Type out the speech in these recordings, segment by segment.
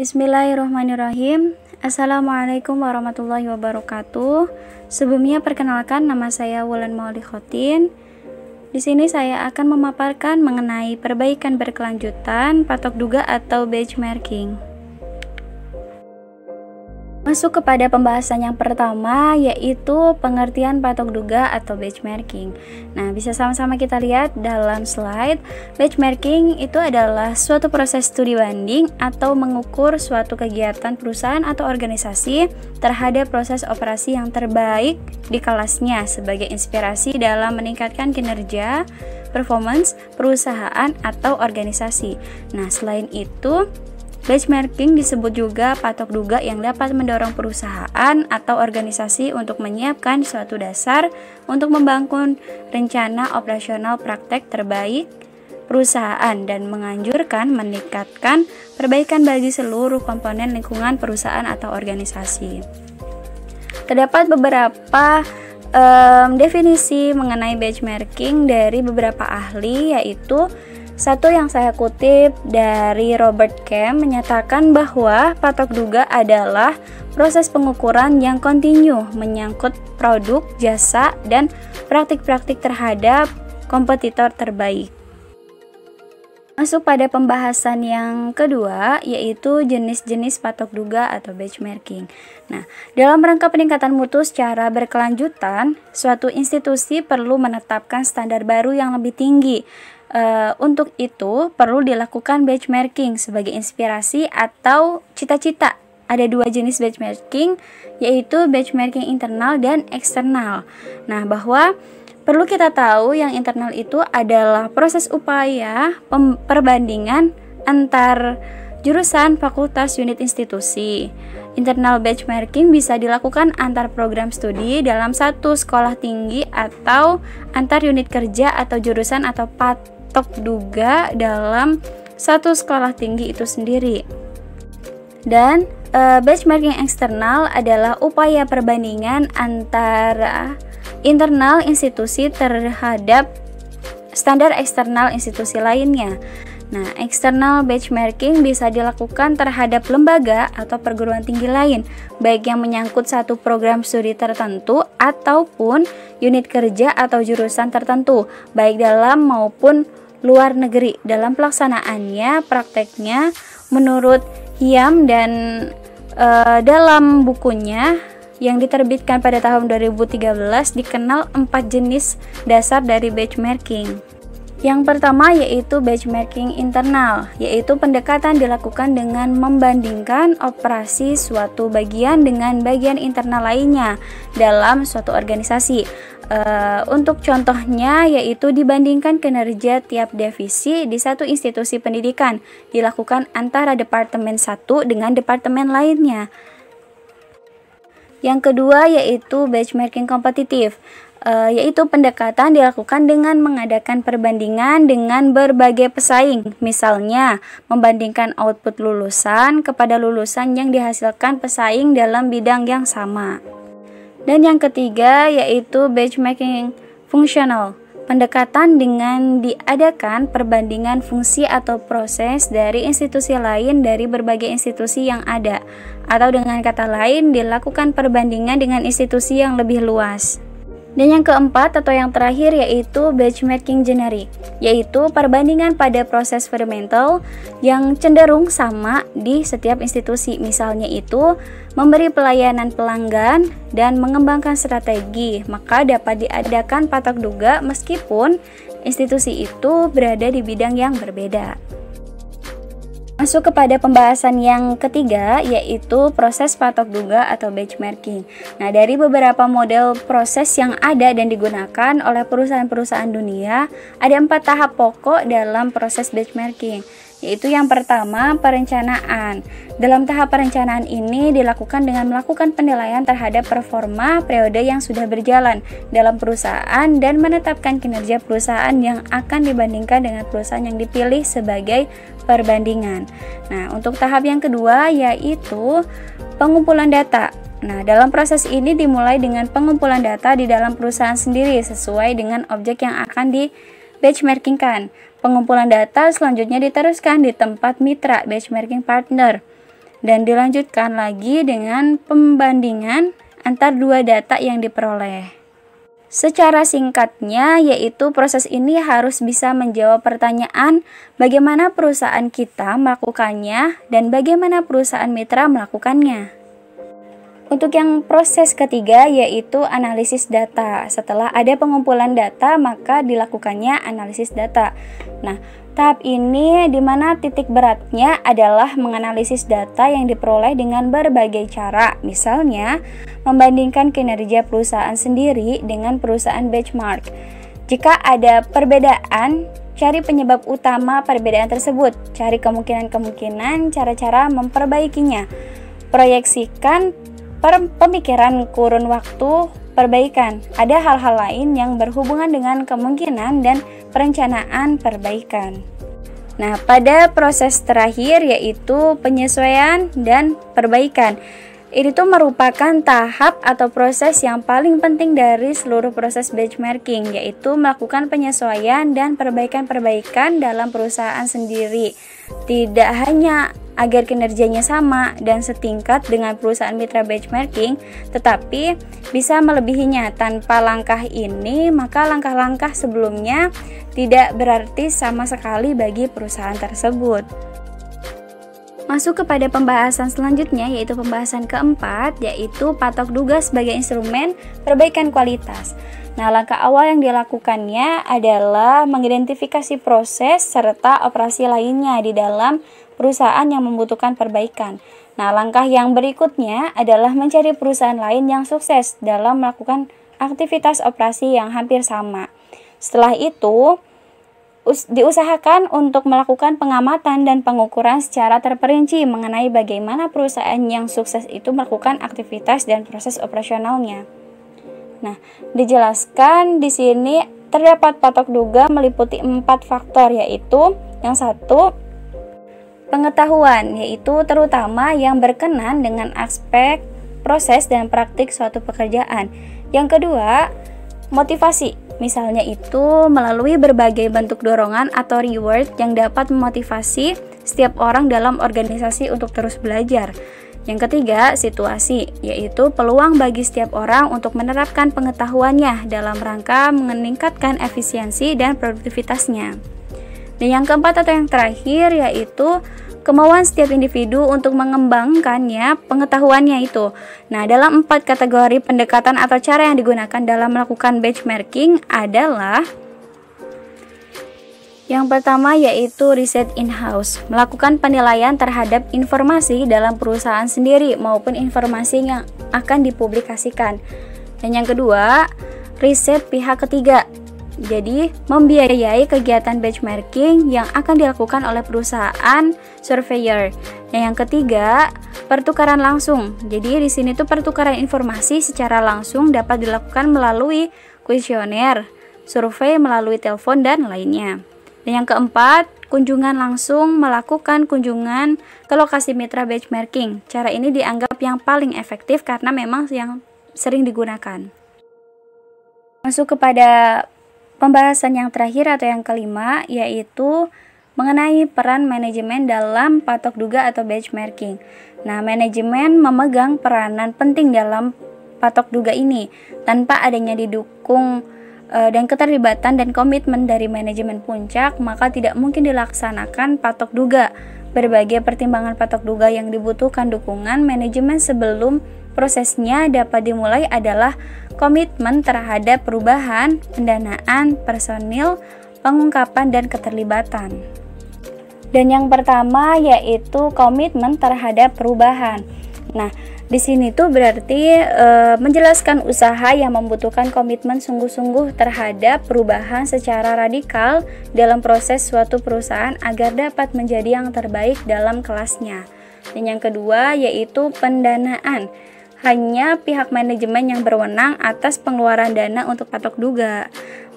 Bismillahirrahmanirrahim. Assalamualaikum warahmatullahi wabarakatuh. Sebelumnya perkenalkan, nama saya Wulan Mauli Khotin. Di sini saya akan memaparkan mengenai perbaikan berkelanjutan, patok duga atau benchmarking. Masuk kepada pembahasan yang pertama, yaitu pengertian patok duga atau benchmarking. Nah, bisa sama-sama kita lihat dalam slide. Benchmarking itu adalah suatu proses studi banding atau mengukur suatu kegiatan perusahaan atau organisasi terhadap proses operasi yang terbaik di kelasnya sebagai inspirasi dalam meningkatkan kinerja, performance, perusahaan atau organisasi. Nah, selain itu, benchmarking disebut juga patok duga yang dapat mendorong perusahaan atau organisasi untuk menyiapkan suatu dasar untuk membangun rencana operasional praktek terbaik perusahaan dan menganjurkan meningkatkan perbaikan bagi seluruh komponen lingkungan perusahaan atau organisasi. Terdapat beberapa definisi mengenai benchmarking dari beberapa ahli, yaitu satu yang saya kutip dari Robert Kemp menyatakan bahwa patok duga adalah proses pengukuran yang kontinu menyangkut produk, jasa, dan praktik-praktik terhadap kompetitor terbaik. Masuk pada pembahasan yang kedua, yaitu jenis-jenis patok duga atau benchmarking. Nah, dalam rangka peningkatan mutu secara berkelanjutan, suatu institusi perlu menetapkan standar baru yang lebih tinggi. Untuk itu perlu dilakukan benchmarking sebagai inspirasi atau cita-cita. Ada dua jenis benchmarking, yaitu benchmarking internal dan eksternal. Nah, bahwa perlu kita tahu yang internal itu adalah proses upaya perbandingan antar jurusan, fakultas, unit institusi. Internal benchmarking bisa dilakukan antar program studi dalam satu sekolah tinggi atau antar unit kerja atau jurusan atau patok duga dalam satu sekolah tinggi itu sendiri. Dan benchmarking eksternal adalah upaya perbandingan antara internal institusi terhadap standar eksternal institusi lainnya. Nah, eksternal benchmarking bisa dilakukan terhadap lembaga atau perguruan tinggi lain, baik yang menyangkut satu program studi tertentu ataupun unit kerja atau jurusan tertentu, baik dalam maupun luar negeri. Dalam pelaksanaannya, prakteknya menurut Hiam dan dalam bukunya yang diterbitkan pada tahun 2013 dikenal 4 jenis dasar dari benchmarking. Yang pertama yaitu benchmarking internal, yaitu pendekatan dilakukan dengan membandingkan operasi suatu bagian dengan bagian internal lainnya dalam suatu organisasi. Untuk contohnya yaitu dibandingkan kinerja tiap divisi di satu institusi pendidikan, dilakukan antara departemen satu dengan departemen lainnya. Yang kedua yaitu benchmarking kompetitif, yaitu pendekatan dilakukan dengan mengadakan perbandingan dengan berbagai pesaing, misalnya membandingkan output lulusan kepada lulusan yang dihasilkan pesaing dalam bidang yang sama. Dan yang ketiga yaitu benchmarking fungsional, pendekatan dengan diadakan perbandingan fungsi atau proses dari institusi lain dari berbagai institusi yang ada, atau dengan kata lain dilakukan perbandingan dengan institusi yang lebih luas. Dan yang keempat atau yang terakhir yaitu benchmarking generik, yaitu perbandingan pada proses fundamental yang cenderung sama di setiap institusi, misalnya itu memberi pelayanan pelanggan dan mengembangkan strategi, maka dapat diadakan patok duga meskipun institusi itu berada di bidang yang berbeda. Masuk kepada pembahasan yang ketiga, yaitu proses patok duga atau benchmarking. Nah, dari beberapa model proses yang ada dan digunakan oleh perusahaan-perusahaan dunia, ada 4 tahap pokok dalam proses benchmarking, yaitu yang pertama, perencanaan. Dalam tahap perencanaan ini dilakukan dengan melakukan penilaian terhadap performa periode yang sudah berjalan dalam perusahaan dan menetapkan kinerja perusahaan yang akan dibandingkan dengan perusahaan yang dipilih sebagai perbandingan. Nah, untuk tahap yang kedua yaitu pengumpulan data. Nah, dalam proses ini dimulai dengan pengumpulan data di dalam perusahaan sendiri sesuai dengan objek yang akan di benchmarkingkan. Pengumpulan data selanjutnya diteruskan di tempat mitra benchmarking partner. Dan dilanjutkan lagi dengan pembandingan antar dua data yang diperoleh. Secara singkatnya, yaitu proses ini harus bisa menjawab pertanyaan bagaimana perusahaan kita melakukannya dan bagaimana perusahaan mitra melakukannya. Untuk yang proses ketiga yaitu analisis data. Setelah ada pengumpulan data, maka dilakukannya analisis data. Nah, tahap ini di mana titik beratnya adalah menganalisis data yang diperoleh dengan berbagai cara. Misalnya, membandingkan kinerja perusahaan sendiri dengan perusahaan benchmark. Jika ada perbedaan, cari penyebab utama perbedaan tersebut. Cari kemungkinan-kemungkinan, cara-cara memperbaikinya. Proyeksikan pemikiran kurun waktu perbaikan. Ada hal-hal lain yang berhubungan dengan kemungkinan dan perencanaan perbaikan. Nah, pada proses terakhir yaitu penyesuaian dan perbaikan. Ini tuh merupakan tahap atau proses yang paling penting dari seluruh proses benchmarking, yaitu melakukan penyesuaian dan perbaikan-perbaikan dalam perusahaan sendiri. Tidak hanya agar kinerjanya sama dan setingkat dengan perusahaan mitra benchmarking, tetapi bisa melebihinya. Tanpa langkah ini, maka langkah-langkah sebelumnya tidak berarti sama sekali bagi perusahaan tersebut. Masuk kepada pembahasan selanjutnya, yaitu pembahasan keempat, yaitu patok duga sebagai instrumen perbaikan kualitas. Nah, langkah awal yang dilakukannya adalah mengidentifikasi proses serta operasi lainnya di dalam perusahaan yang membutuhkan perbaikan. Nah, langkah yang berikutnya adalah mencari perusahaan lain yang sukses dalam melakukan aktivitas operasi yang hampir sama. Setelah itu, diusahakan untuk melakukan pengamatan dan pengukuran secara terperinci mengenai bagaimana perusahaan yang sukses itu melakukan aktivitas dan proses operasionalnya. Nah, dijelaskan di sini terdapat patok duga meliputi 4 faktor, yaitu yang satu, pengetahuan, yaitu terutama yang berkenan dengan aspek proses dan praktik suatu pekerjaan. Yang kedua, motivasi, misalnya itu melalui berbagai bentuk dorongan atau reward yang dapat memotivasi setiap orang dalam organisasi untuk terus belajar. Yang ketiga, situasi, yaitu peluang bagi setiap orang untuk menerapkan pengetahuannya dalam rangka meningkatkan efisiensi dan produktivitasnya. Dan yang keempat atau yang terakhir yaitu kemauan setiap individu untuk mengembangkannya pengetahuannya itu. Nah, dalam 4 kategori pendekatan atau cara yang digunakan dalam melakukan benchmarking adalah yang pertama yaitu riset in-house, melakukan penilaian terhadap informasi dalam perusahaan sendiri maupun informasi yang akan dipublikasikan. Dan yang kedua, riset pihak ketiga. Jadi, membiayai kegiatan benchmarking yang akan dilakukan oleh perusahaan surveyor. Yang ketiga, pertukaran langsung. Jadi, di sini tuh pertukaran informasi secara langsung dapat dilakukan melalui kuesioner, survei melalui telepon dan lainnya. Dan yang keempat, kunjungan langsung, melakukan kunjungan ke lokasi mitra benchmarking. Cara ini dianggap yang paling efektif karena memang yang sering digunakan. Masuk kepada pembahasan yang terakhir atau yang kelima, yaitu mengenai peran manajemen dalam patok duga atau benchmarking. Nah, manajemen memegang peranan penting dalam patok duga ini. Tanpa adanya didukung dan keterlibatan dan komitmen dari manajemen puncak, maka tidak mungkin dilaksanakan patok duga. Berbagai pertimbangan patok duga yang dibutuhkan dukungan manajemen sebelum prosesnya dapat dimulai adalah komitmen terhadap perubahan, pendanaan, personil, pengungkapan, dan keterlibatan. Dan yang pertama yaitu komitmen terhadap perubahan. Nah, di sini tuh berarti menjelaskan usaha yang membutuhkan komitmen sungguh-sungguh terhadap perubahan secara radikal dalam proses suatu perusahaan agar dapat menjadi yang terbaik dalam kelasnya. Dan yang kedua yaitu pendanaan. Hanya pihak manajemen yang berwenang atas pengeluaran dana untuk patok duga.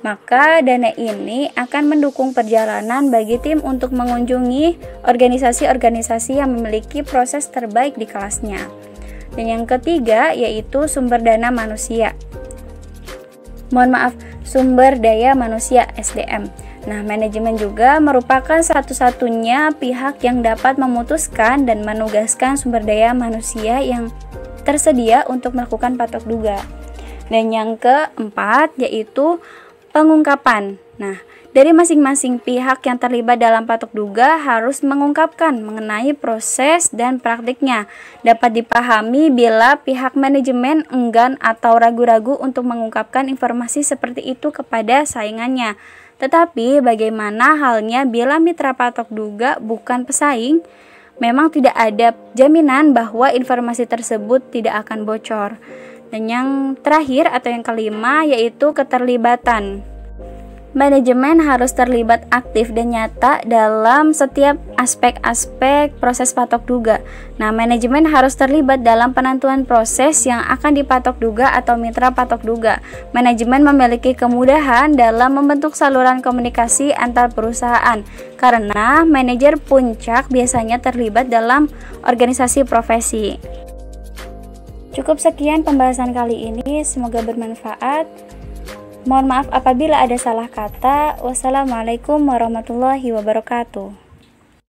Maka dana ini akan mendukung perjalanan bagi tim untuk mengunjungi organisasi-organisasi yang memiliki proses terbaik di kelasnya. Dan yang ketiga yaitu sumber dana manusia. Sumber daya manusia (SDM). Nah, manajemen juga merupakan satu-satunya pihak yang dapat memutuskan dan menugaskan sumber daya manusia yang tersedia untuk melakukan patok duga. Dan yang keempat yaitu pengungkapan. Nah, dari masing-masing pihak yang terlibat dalam patok duga harus mengungkapkan mengenai proses dan praktiknya. Dapat dipahami bila pihak manajemen enggan atau ragu-ragu untuk mengungkapkan informasi seperti itu kepada saingannya. Tetapi bagaimana halnya bila mitra patok duga bukan pesaing? Memang tidak ada jaminan bahwa informasi tersebut tidak akan bocor. Dan yang terakhir atau yang kelima yaitu keterlibatan. Manajemen harus terlibat aktif dan nyata dalam setiap aspek-aspek proses patok duga. Nah, manajemen harus terlibat dalam penentuan proses yang akan dipatok duga atau mitra patok duga. Manajemen memiliki kemudahan dalam membentuk saluran komunikasi antar perusahaan karena manajer puncak biasanya terlibat dalam organisasi profesi. Cukup sekian pembahasan kali ini, semoga bermanfaat. Mohon maaf apabila ada salah kata. Wassalamualaikum warahmatullahi wabarakatuh.